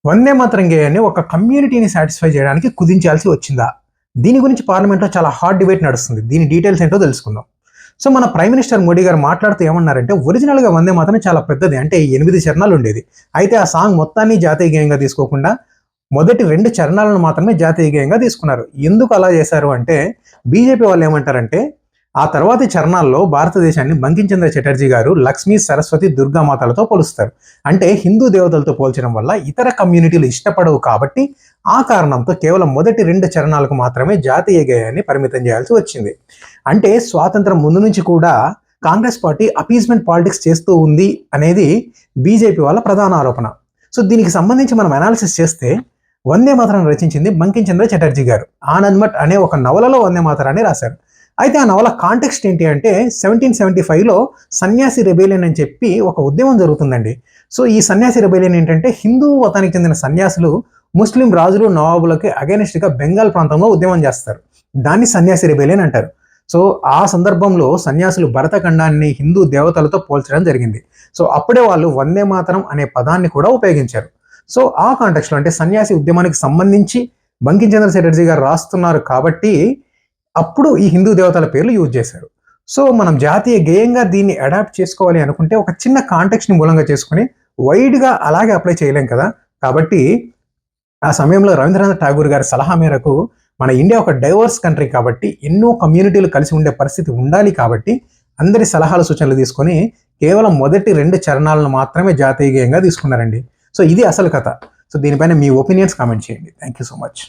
వందే మాతరం గేయాన్ని ఒక కమ్యూనిటీని సాటిస్ఫై చేయడానికి కుదించాల్సి వచ్చిందా? దీని గురించి పార్లమెంట్లో చాలా హాట్ డిబేట్ నడుస్తుంది. దీని డీటెయిల్స్ ఏంటో తెలుసుకుందాం. సో మన ప్రైమ్ మినిస్టర్ మోడీ గారు మాట్లాడుతూ ఏమన్నారంటే, ఒరిజినల్గా వందే మాతరం చాలా పెద్దది, అంటే 8 చరణాలు ఉండేది. అయితే ఆ సాంగ్ మొత్తాన్ని జాతీయ గేయంగా తీసుకోకుండా మొదటి 2 చరణాలను మాత్రమే జాతీయ గేయంగా తీసుకున్నారు. ఎందుకు అలా చేశారు అంటే, బీజేపీ వాళ్ళు ఏమంటారంటే, ఆ తర్వాతి చరణాల్లో భారతదేశాన్ని బంకించంద్ర చటర్జీ గారు లక్ష్మీ, సరస్వతి, దుర్గామాతలతో పోలుస్తారు. అంటే హిందూ దేవతలతో పోల్చడం వల్ల ఇతర కమ్యూనిటీలు ఇష్టపడవు కాబట్టి ఆ కారణంతో కేవలం మొదటి 2 చరణాలకు మాత్రమే జాతీయ గేయాన్ని పరిమితం చేయాల్సి వచ్చింది. అంటే స్వాతంత్రం ముందు నుంచి కూడా కాంగ్రెస్ పార్టీ అపీస్మెంట్ పాలిటిక్స్ చేస్తూ ఉంది అనేది బీజేపీ వాళ్ళ ప్రధాన ఆరోపణ. సో దీనికి సంబంధించి మనం అనాలిసిస్ చేస్తే, వందే మాతరం రచించింది బంకించంద్ర చటర్జీ గారు. ఆనంద్ మఠ్ అనే ఒక నవలలో వందే మాతరాన్ని రాశారు. అయితే ఆ నవల కాంటెక్స్ట్ ఏంటి అంటే, 1775లో సన్యాసి రెబేలియన్ అని చెప్పి ఒక ఉద్యమం జరుగుతుందండి. సో ఈ సన్యాసి రెబేలియన్ ఏంటంటే, హిందూ మతానికి చెందిన సన్యాసులు ముస్లిం రాజులు, నవాబులకి అగైనెస్ట్గా బెంగాల్ ప్రాంతంలో ఉద్యమం చేస్తారు. దాన్ని సన్యాసి రెబేలియన్ అంటారు. సో ఆ సందర్భంలో సన్యాసులు భరతఖండాన్ని హిందూ దేవతలతో పోల్చడం జరిగింది. సో అప్పుడే వాళ్ళు వందే మాతరం అనే పదాన్ని కూడా ఉపయోగించారు. సో ఆ కాంటెక్స్ట్లో, అంటే సన్యాసి ఉద్యమానికి సంబంధించి బంకించంద్ర చటర్జీ గారు రాస్తున్నారు కాబట్టి అప్పుడు ఈ హిందూ దేవతల పేర్లు యూజ్ చేశారు. సో మనం జాతీయ గేయంగా దీన్ని అడాప్ట్ చేసుకోవాలి అనుకుంటే ఒక చిన్న కాంటెక్స్ట్ని మూలంగా చేసుకుని వైడ్గా అలాగే అప్లై చేయలేం కదా. కాబట్టి ఆ సమయంలో రవీంద్రనాథ్ ఠాగూర్ గారి సలహా మేరకు, మన ఇండియా ఒక డైవర్స్ కంట్రీ కాబట్టి ఎన్నో కమ్యూనిటీలు కలిసి ఉండే పరిస్థితి ఉండాలి కాబట్టి అందరి సలహాలు, సూచనలు తీసుకొని కేవలం మొదటి 2 చరణాలను మాత్రమే జాతీయ గేయంగా తీసుకున్నారండి. సో ఇది అసలు కథ. సో దీనిపైన మీ ఒపీనియన్స్ కామెంట్ చేయండి. Thank you so much.